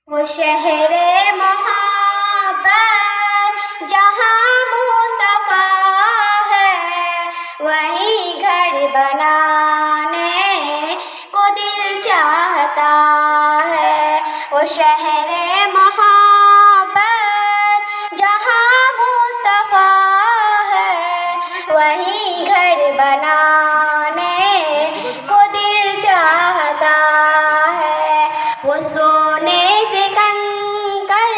وہ شہر محبت جہاں مصطفیٰ ہے، وہیں گھر بنانے کو دل چاہتا ہے۔ وہ شہر محبت جہاں مصطفیٰ ہے، وہیں گھر بنانے کو دل چاہتا ہے۔ وہ سونے سے کنکر،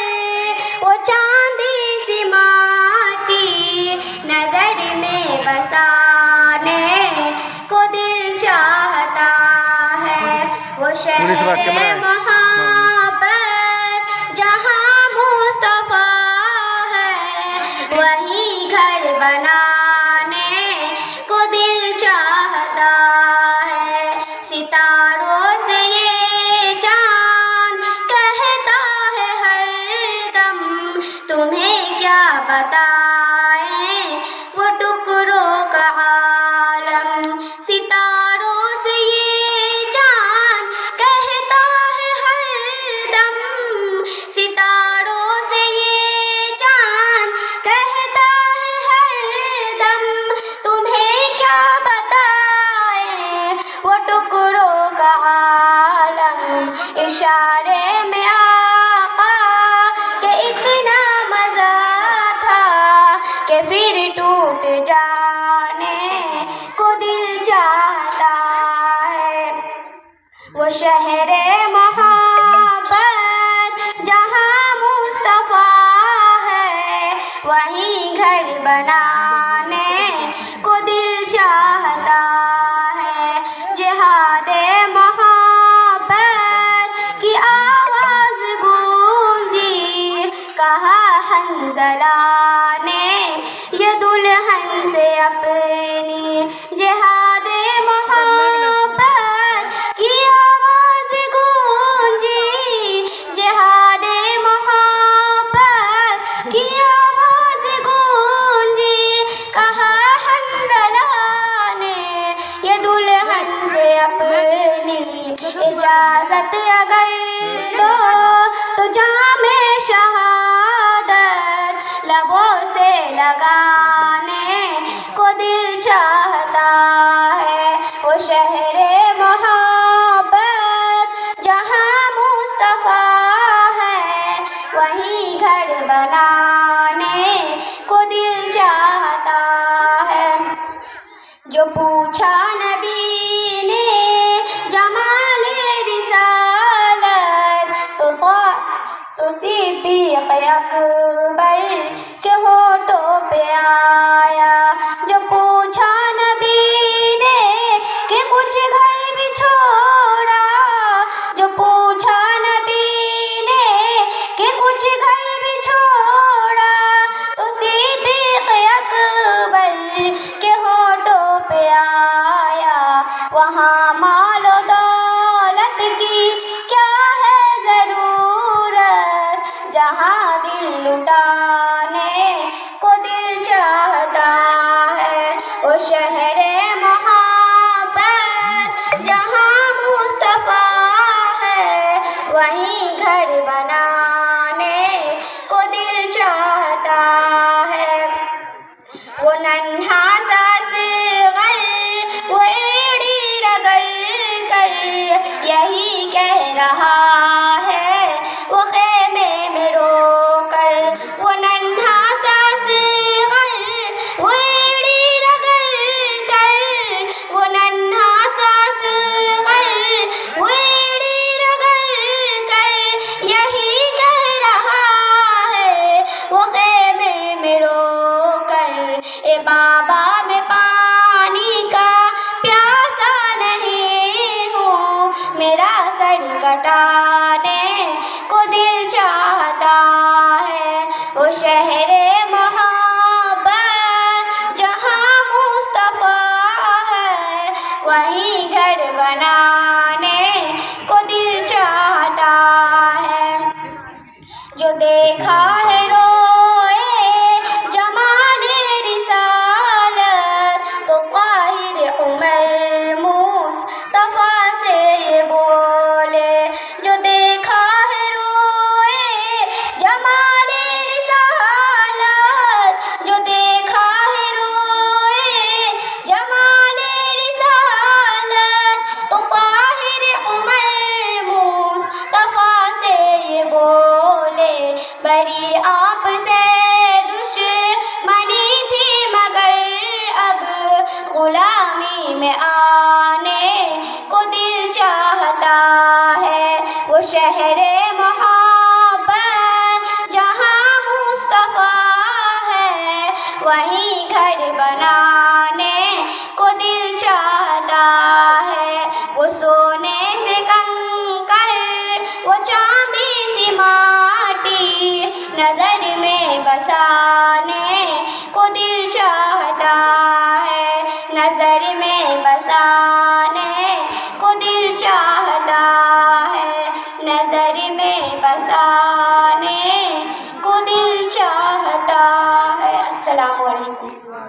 وہ چاندی سی ماٹی، نظر میں بسانے کو دل چاہتا ہے۔ وہ شہر محبت جہاں مصطفیٰ ہے، وہیں گھر بنانے کو دل چاہتا ہے۔ ستاروں سے یہ چاند کہتا ہے ہر دم، تمہیں کیا بتائیں وہ ٹکڑوں کا عالم۔ ستاروں سے یہ چاند کہتا ہے ہر دم، ستاروں سے یہ چاند کہتا ہے ہر دم، تمہیں کیا بتائیں وہ ٹکڑوں کا عالم۔ اشارے میں آقا کہ اتنا مزہ تھا کہ پھر ٹوٹ جانے کو دل چاہتا ہے۔ وہ شہر محبت جہاں مصطفیٰ ہے، وہیں گھر بنانے کو دل چاہتا ہے۔ جہاد محبت کی آواز گونجی، کہا حنظلہ نے یہ دلہن سے اپنی۔ جہاد محبت کی آواز گونجی، جہاد محبت کی آواز گونجی، کہا حنظلہ نے یہ دلہن سے اپنی۔ اجازت اگر دو تو جام شہادت لبوں سے لگانے کو دل چاہتا ہے۔ وہ شہر محبت جہاں مصطفیٰ ہے، وہیں گھر بنانے کو دل چاہتا ہے۔ جو پوچھا نبی نے جمال رسالت، تو صدیق اکبر کے ہونٹوں پہ آیا۔ جو پوچھا نبی نے کہ کچھ گھر بھی چھوڑا، جو پوچھا نبی نے کہ کچھ گھر بھی چھوڑا، تو صدیق اکبر کے ہونٹوں پہ آیا۔ وہاں مال و دولت کی کیا ہے ضرورت، جہاں دل لٹانے کو دل چاہتا ہے۔ وہ شہر محبت جہاں مصطفیٰ ہے، وہیں گھر بنانے کو دل چاہتا ہے۔ وہ ننھا سا اصغر وہ ایڑی رگڑ کر یہی کہہ رہا ہے وہ خیمے میں رو کر۔ وہ ننھا سا اصغر وہ ایڑی رگڑ کر، وہ ننھا سا اصغر وہ ایڑی رگڑ کر یہی کہہ رہا ہے وہ خیمے میں رو کر۔ اے بابا میں پانی کا پیاسا نہیں ہوں، میرا سر کٹانے کو دل چاہتا ہے۔ وہ شہر محبت جہاں مصطفیٰ ہے، وہیں گھر بنانے کو دل چاہتا ہے۔ جو دیکھا ہے روئے جمال رسالت، تو قاہر عمر مصطفیٰ سے یہ بولے۔ نظر میں بسانے کو دل چاہتا ہے۔ السلام علیکم۔